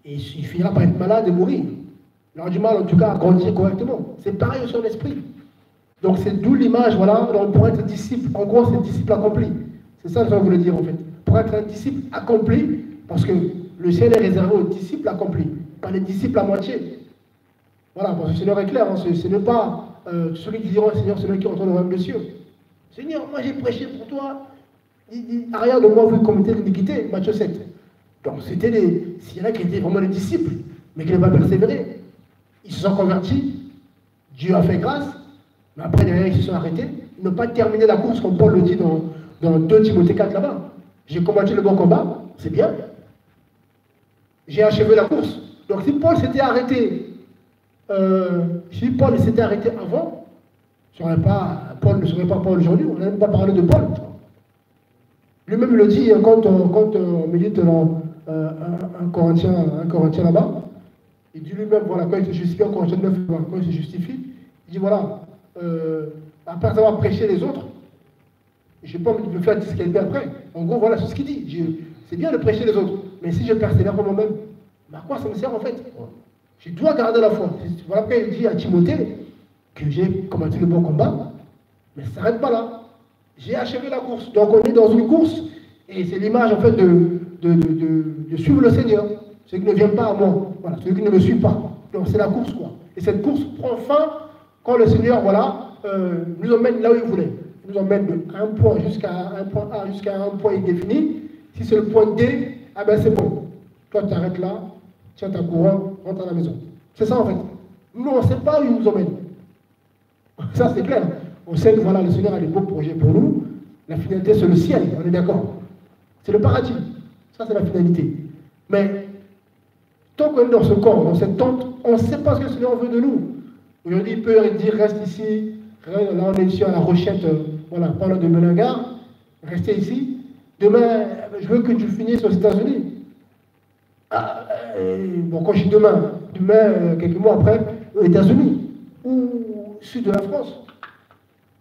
Et il finira par être malade et mourir. Il aura du mal, en tout cas, à grandir correctement. C'est pareil sur l'esprit. Donc c'est d'où l'image, voilà, donc pour être disciple, en gros c'est disciple accompli. C'est ça que je voulais dire en fait. Pour être un disciple accompli, parce que le ciel est réservé aux disciples accomplis, pas les disciples à moitié. Voilà, parce que le Seigneur est clair, hein, ce n'est pas celui qui dira Seigneur, celui qui entend le royaume des cieux. Seigneur, moi j'ai prêché pour toi, arrière de moi vous commettez l'iniquité, Matthieu 7. Donc c'était s'il y en a qui étaient vraiment des disciples, mais qui n'avaient pas persévéré, ils se sont convertis, Dieu a fait grâce, mais après derrière ils se sont arrêtés, ils n'ont pas terminé la course comme Paul le dit dans 2 Timothée 4 là-bas. J'ai combattu le bon combat, c'est bien. J'ai achevé la course. Donc si Paul s'était arrêté, avant, Paul ne serait pas Paul aujourd'hui, on n'a même pas parlé de Paul. Lui-même il le dit quand on médite dans 1 Corinthien là-bas, il dit lui-même, voilà, quand il se justifie, en Corinthiens 9, quand il se justifie, il dit voilà, après avoir prêché les autres, je n'ai pas envie de me faire disqualifier après. En gros, voilà, c'est ce qu'il dit. C'est bien de prêcher les autres, mais si je persévère pour moi-même, à quoi ça me sert en fait? Je dois garder la foi. Voilà pourquoi il dit à Timothée que j'ai combattu le bon combat, mais ça ne s'arrête pas là. J'ai achevé la course. Donc on est dans une course, et c'est l'image en fait de suivre le Seigneur. Celui qui ne vient pas à moi, voilà, celui qui ne me suit pas. Donc c'est la course quoi. Et cette course prend fin quand le Seigneur, voilà, nous emmène là où il voulait. Il nous emmène de un point jusqu'à un point A jusqu'à un point indéfini. Si c'est le point D, ah ben c'est bon. Toi tu t'arrêtes là, tiens ta couronne, rentre à la maison. C'est ça en fait. Nous, on ne sait pas où il nous emmène. Ça, c'est clair. On sait que voilà, le Seigneur a des beaux projets pour nous. La finalité, c'est le ciel, on est d'accord. C'est le paradis. Ça, c'est la finalité. Mais tant qu'on est dans ce corps, dans cette tente, on ne sait pas ce que le Seigneur veut de nous. Aujourd'hui, il peut dire reste ici. Là, on est ici à la Rochette, voilà, parlant de Melingard. Restez ici. Demain, je veux que tu finisses aux États-Unis. Ah, bon, quand je suis demain, quelques mois après, aux États-Unis ou au sud de la France.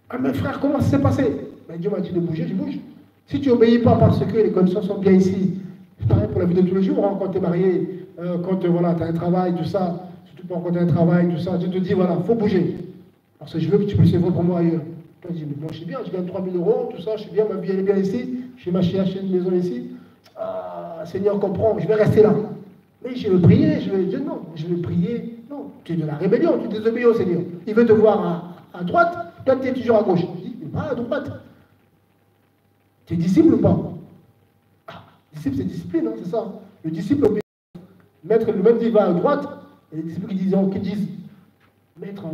Ah, mes frères, comment ça s'est passé? Ben, Dieu m'a dit de bouger, je bouge. Si tu n'obéis pas parce que les conditions sont bien ici, c'est pareil pour la vie de tous les jours, hein, quand tu es marié, quand voilà, tu as un travail, tout ça, surtout quand tu as un travail, tout ça, tu te dis, voilà, il faut bouger. Parce que je veux que tu puisses œuvrer pour moi ailleurs. Toi, tu dis, mais moi je suis bien, je gagne 3 000 euros, tout ça, je suis bien, ma vie elle est bien ici, j'ai ma chérie, j'ai une maison ici. Ah, Seigneur, comprends, je vais rester là. Mais je vais prier, je vais dire non, je vais prier. Non, tu es de la rébellion, tu désobéis au Seigneur. Il veut te voir à droite, toi tu es toujours à gauche. Je dis, mais pas à droite. Tu es disciple ou pas? Ah, disciple, c'est discipline, hein, c'est ça. Le disciple obéit. Maître, le maître dit va à droite, et les disciples qui disent maître,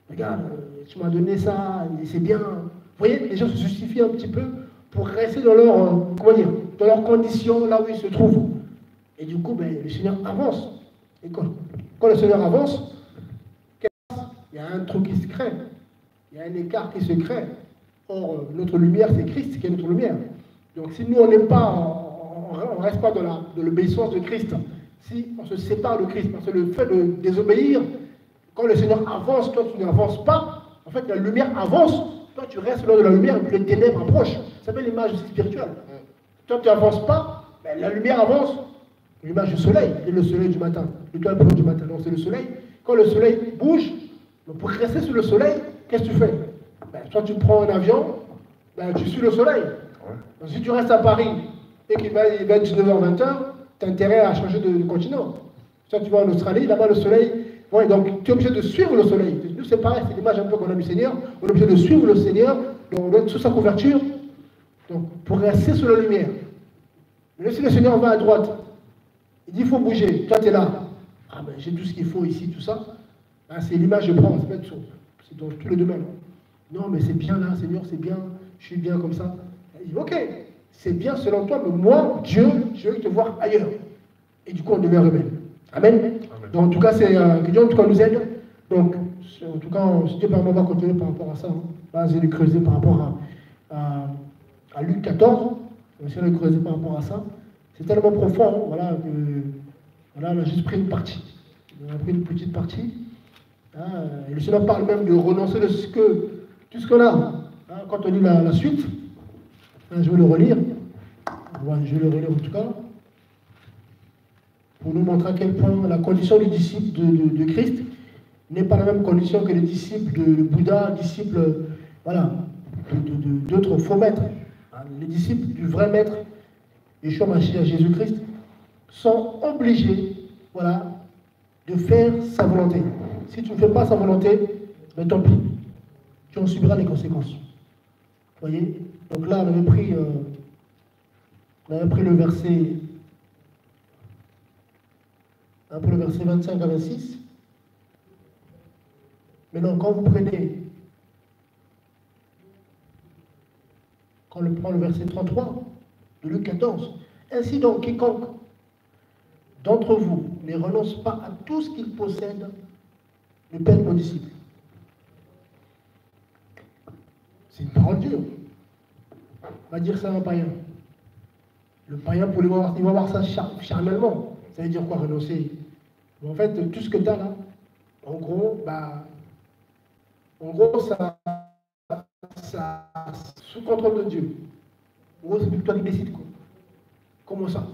regarde, tu m'as donné ça, c'est bien. Vous voyez, les gens se justifient un petit peu pour rester dans leur, comment dire, dans leurs conditions, là où ils se trouvent. Et du coup, ben, le Seigneur avance. Et quand le Seigneur avance, il y a un trou qui se crée. Il y a un écart qui se crée. Or, notre lumière, c'est Christ qui est notre lumière. Donc, si nous, on n'est pas, on ne reste pas dans l'obéissance de Christ, si on se sépare de Christ, parce que le fait de désobéir, quand le Seigneur avance, toi, tu n'avances pas, en fait, la lumière avance, toi, tu restes loin de la lumière, et puis les ténèbres approchent. Ça s'appelle l'image spirituelle. Toi, tu n'avances pas, ben, la lumière avance. L'image du soleil, c'est le soleil du matin, l'étoile brûlante du matin, donc c'est le soleil. Quand le soleil bouge, donc pour rester sur le soleil, qu'est-ce que tu fais? Ben, soit tu prends un avion, ben, tu suis le soleil. Donc, si tu restes à Paris et qu'il va être 19h, 20h, tu as intérêt à changer de continent. Soit tu vas en Australie, là-bas le soleil, ouais, donc tu es obligé de suivre le soleil. Nous c'est pareil, c'est l'image un peu qu'on a du Seigneur, on est obligé de suivre le Seigneur, donc on doit être sous sa couverture, donc, pour rester sur la lumière. Mais si le Seigneur va à droite, il dit il faut bouger, toi tu es là. Ah ben j'ai tout ce qu'il faut ici, tout ça. Ah, c'est l'image que je prends, c'est dans tous les domaines. Non mais c'est bien là, Seigneur, c'est bien, je suis bien comme ça. Il dit ok, c'est bien selon toi, mais moi, Dieu, je veux te voir ailleurs. Et du coup on devient rebelle. Amen. Amen. Donc en tout cas, c'est que Dieu en tout cas nous aide. Donc en tout cas, si Dieu permet, on va continuer par rapport à ça. Hein. Là, j'ai creuser par rapport à Luc 14. On va essayer de creuser par rapport à ça. C'est tellement profond, hein, voilà, que voilà, on a juste pris une partie. On a pris une petite partie. Hein, et le Seigneur parle même de renoncer de tout ce qu'on a. Hein, quand on lit la suite, hein, je vais le relire. Voilà, je vais le relire en tout cas. Pour nous montrer à quel point la condition du disciple de Christ n'est pas la même condition que les disciples de Bouddha, disciples voilà, d'autres faux maîtres. Hein, les disciples du vrai maître, Yeshua Mashiach, Jésus-Christ, sont obligés voilà, de faire sa volonté. Si tu ne fais pas sa volonté, ben tant pis, tu en subiras les conséquences. Vous voyez? Donc là, on avait pris le verset. Après le verset 25 à 26. Maintenant, quand on prend le verset 33 de Luc 14, ainsi donc, quiconque d'entre vous ne renonce pas à tout ce qu'il possède, ne peut être mon disciple. C'est une parole dure. On va dire ça à un païen. Le païen, il va voir ça charnellement. Ça veut dire quoi, renoncer? En fait, tout ce que tu as là, en gros, ça sous contrôle de Dieu. En gros, c'est toi qui décides quoi. Comment ça?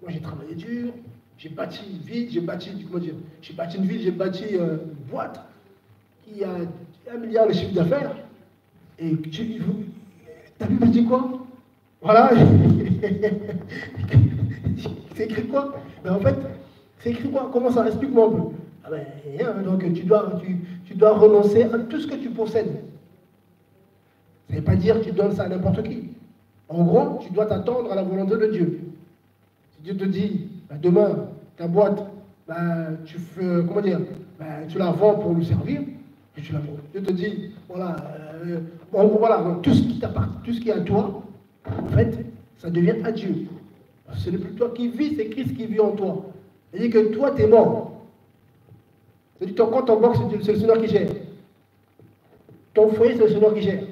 Moi, j'ai travaillé dur, j'ai bâti une ville, j'ai bâti une boîte qui a 1 milliard de chiffre d'affaires. Et ta Bible dit quoi? Voilà. C'est écrit quoi? Mais en fait, c'est écrit quoi? Comment ça? Explique-moi un peu. Ah ben, rien, donc tu dois renoncer à tout ce que tu possèdes. Ça ne veut pas dire que tu donnes ça à n'importe qui. En gros, tu dois t'attendre à la volonté de Dieu. Si Dieu te dit, ben demain, ta boîte, ben, tu fais, comment dire, ben, tu la vends pour lui servir, et tu la vends. Je te dis, voilà, voilà, donc tout ce qui t'appartient, tout ce qui est à toi, en fait, ça devient à Dieu. Ce n'est plus toi qui vis, c'est Christ qui vit en toi. C'est-à-dire que toi, tu es mort. C'est-à-dire que ton compte en banque, c'est le Seigneur qui gère. Ton foyer, c'est le Seigneur qui gère.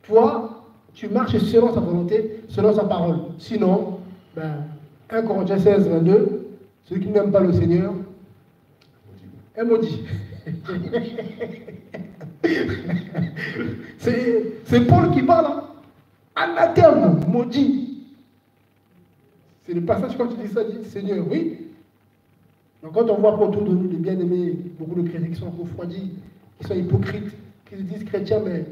Toi, tu marches selon sa volonté, selon sa parole. Sinon, ben, 1 Corinthiens 16, 22, celui qui n'aime pas le Seigneur est maudit. C'est Paul qui parle. Hein? Anathème, maudit. C'est le passage quand tu dis ça, dit Seigneur, oui. Donc quand on voit autour de nous des bien-aimés, beaucoup de chrétiens qui sont refroidis, qui sont hypocrites, qui se disent chrétiens, mais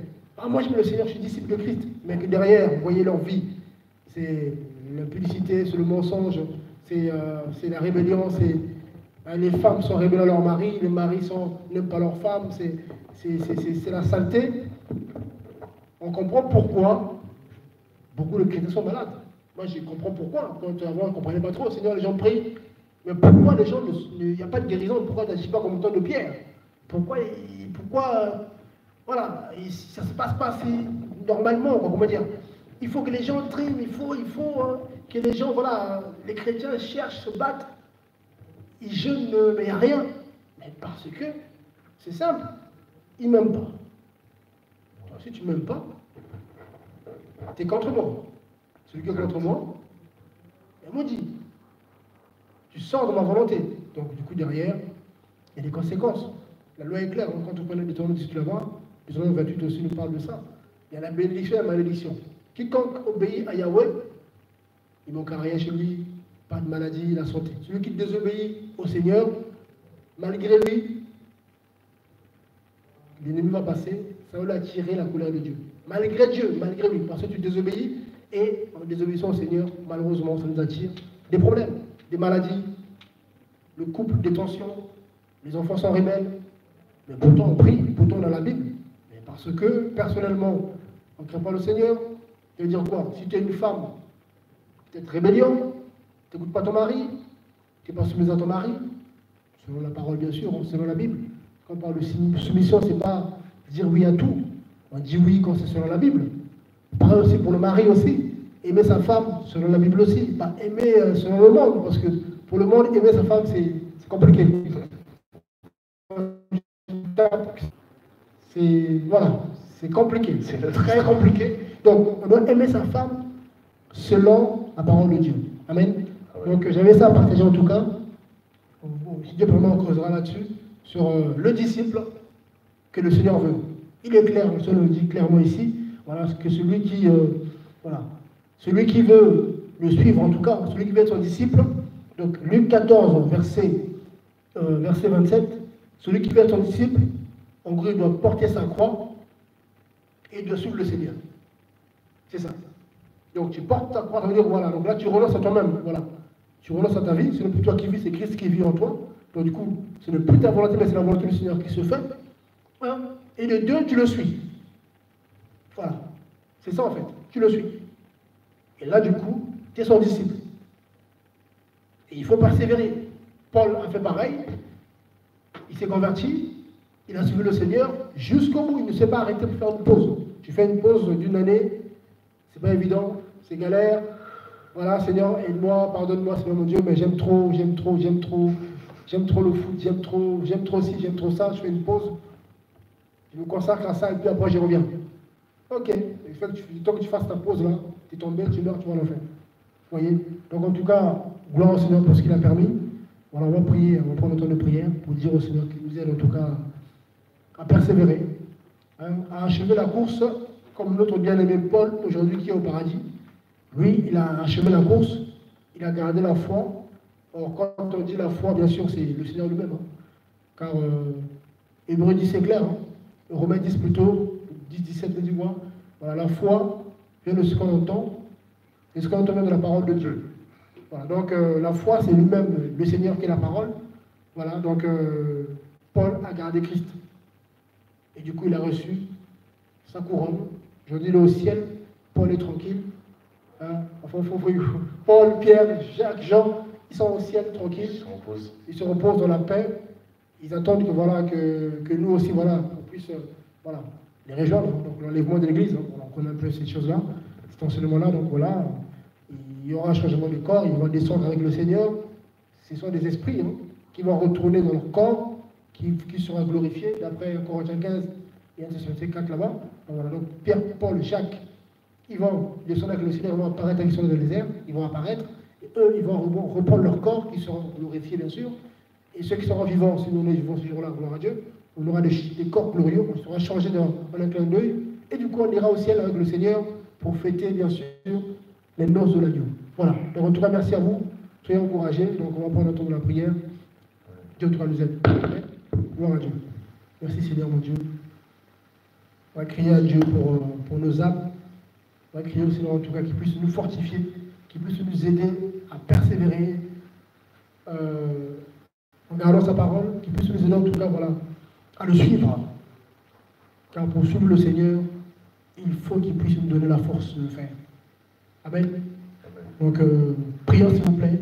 moi je suis le Seigneur, je suis disciple de Christ, mais que derrière, vous voyez leur vie, c'est l'impudicité, c'est le mensonge, c'est la rébellion, les femmes sont rebelles à leur mari, les maris n'aiment pas leurs femmes, c'est la saleté. On comprend pourquoi beaucoup de chrétiens sont malades. Moi je comprends pourquoi, quand avant on ne comprenait pas trop, Seigneur, les gens prient, mais pourquoi les gens, il n'y a pas de guérison, pourquoi tu n'agis pas comme un tonne de pierre? Pourquoi voilà, ça ne se passe pas si normalement, comment dire. Il faut que les gens triment, il faut que les gens, voilà, les chrétiens cherchent, se battent, ils jeûnent, mais il n'y a rien. Mais parce que, c'est simple, ils ne m'aiment pas. Alors, si tu ne m'aimes pas, tu es contre moi. Celui qui est contre moi, il est maudit. Tu sors de ma volonté. Donc, du coup, derrière, il y a des conséquences. La loi est claire. Quand on connaît le Deutéronome 18 là-bas, le Deutéronome 28 aussi nous parle de ça. Il y a la bénédiction et la malédiction. Quiconque obéit à Yahweh, il ne manquera rien chez lui, pas de maladie, la santé. Celui qui désobéit au Seigneur, malgré lui, l'ennemi va passer, ça va lui attirer la colère de Dieu. Malgré Dieu, malgré lui, parce que tu désobéis, et en désobéissant au Seigneur, malheureusement, ça nous attire des problèmes, des maladies, le couple, des tensions, les enfants sont rebelles. Mais pourtant on prie, pourtant on a la Bible. Mais parce que, personnellement, on ne craint pas le Seigneur, ça veut dire quoi? Si tu es une femme, tu es rébellion, tu n'écoutes pas ton mari, tu n'es pas soumise à ton mari, selon la parole bien sûr, selon la Bible. Quand on parle de soumission, ce n'est pas dire oui à tout. On dit oui quand c'est selon la Bible. Pareil aussi pour le mari aussi. Aimer sa femme selon la Bible aussi. Pas aimer selon le monde, parce que pour le monde, aimer sa femme, c'est compliqué. C'est compliqué, c'est très compliqué. Donc, on doit aimer sa femme selon la parole de Dieu. Amen. Donc, j'avais ça à partager en tout cas. Si Dieu permet, on creusera là-dessus, sur le disciple que le Seigneur veut. Il est clair, le Seigneur le dit clairement ici, voilà, que celui qui veut le suivre, en tout cas, celui qui veut être son disciple, donc Luc 14, verset 27, celui qui veut être son disciple, en gros, il doit porter sa croix et il doit suivre le Seigneur. C'est ça. Donc tu portes ta croix, ça veut dire voilà, donc là tu renonces à toi-même, voilà. Tu renonces à ta vie, ce n'est plus toi qui vis, c'est Christ qui vit en toi. Donc du coup, ce n'est plus ta volonté, mais c'est la volonté du Seigneur qui se fait. Voilà. Et de deux, tu le suis. Voilà. C'est ça en fait. Tu le suis. Et là, du coup, tu es son disciple. Et il faut persévérer. Paul a fait pareil. Il s'est converti. Il a suivi le Seigneur jusqu'au bout. Il ne s'est pas arrêté pour faire une pause. Tu fais une pause d'une année. C'est pas évident. C'est galère. Voilà, Seigneur, aide-moi, pardonne-moi, Seigneur mon Dieu, mais j'aime trop le foot, j'aime trop ci, j'aime trop ça. Je fais une pause. Je me consacre à ça et puis après je reviens. Ok, tant que tu fasses ta pause là, tu es tombé, tu meurs, tu vas en enfer. Vous voyez? Donc en tout cas, gloire au Seigneur pour ce qu'il a permis. Voilà, on va prier, on va prendre le temps de prière pour dire au Seigneur qu'il nous aide en tout cas à persévérer, hein, à achever la course comme notre bien-aimé Paul aujourd'hui qui est au paradis. Lui, il a achevé la course, il a gardé la foi. Or, quand on dit la foi, bien sûr, c'est le Seigneur lui-même. Hein, car Hébreu 10, c'est clair. Hein, Romains 10 plutôt, 10, 17, le dit moi. Voilà, la foi vient de ce qu'on entend, et ce qu'on entend même de la parole de Dieu. Voilà, donc la foi, c'est lui-même, le Seigneur qui est la parole. Voilà, donc Paul a gardé Christ. Et du coup, il a reçu sa couronne. Aujourd'hui, il est au ciel, Paul est tranquille. Hein, Paul, Pierre, Jacques, Jean, ils sont au ciel tranquilles, Ils se reposent. ils se reposent dans la paix, ils attendent que, voilà, que nous aussi, voilà, on puisse voilà, les rejoindre. Donc l'enlèvement de l'Église, on connaît un peu ces choses-là, cet enseignement-là, donc voilà, il y aura un changement de corps, ils vont descendre avec le Seigneur. Ce sont des esprits qui vont retourner dans leur corps, qui sera glorifié, d'après Corinthiens 15 et 1 Thessaloniciens 4 là-bas. Voilà, donc Pierre, Paul, Jacques, ils vont descendre avec le Seigneur, ils vont apparaître avec le Seigneur dans les airs, ils vont apparaître, et eux, ils vont reprendre leur corps, qui seront glorifiés bien sûr, et ceux qui seront vivants, si nous sommes vivants ce jour-là, gloire à Dieu, on aura des corps glorieux, on sera changés en un clin d'œil, et du coup on ira au ciel avec le Seigneur pour fêter bien sûr les noces de l'agneau. Voilà, donc en tout cas merci à vous, soyez encouragés, donc on va prendre le temps de la prière, Dieu doit nous aider. Gloire à Dieu. Merci Seigneur mon Dieu. On va crier à Dieu pour nos âmes. On va crier au Seigneur en tout cas qu'il puisse nous fortifier, qu'il puisse nous aider à persévérer en gardant sa parole, qu'il puisse nous aider en tout cas voilà, à le suivre. Car pour suivre le Seigneur, il faut qu'il puisse nous donner la force de le faire. Amen. Donc prions s'il vous plaît.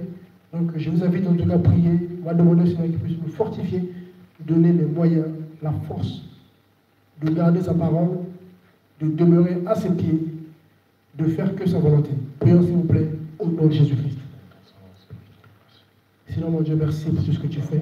Donc je vous invite en tout cas à prier. On va demander au Seigneur qu'il puisse nous fortifier, nous donner les moyens, la force de garder sa parole, de demeurer à ses pieds, de faire que sa volonté. Prions s'il vous plaît, au nom de Jésus-Christ. Seigneur mon Dieu, merci pour tout ce que tu fais.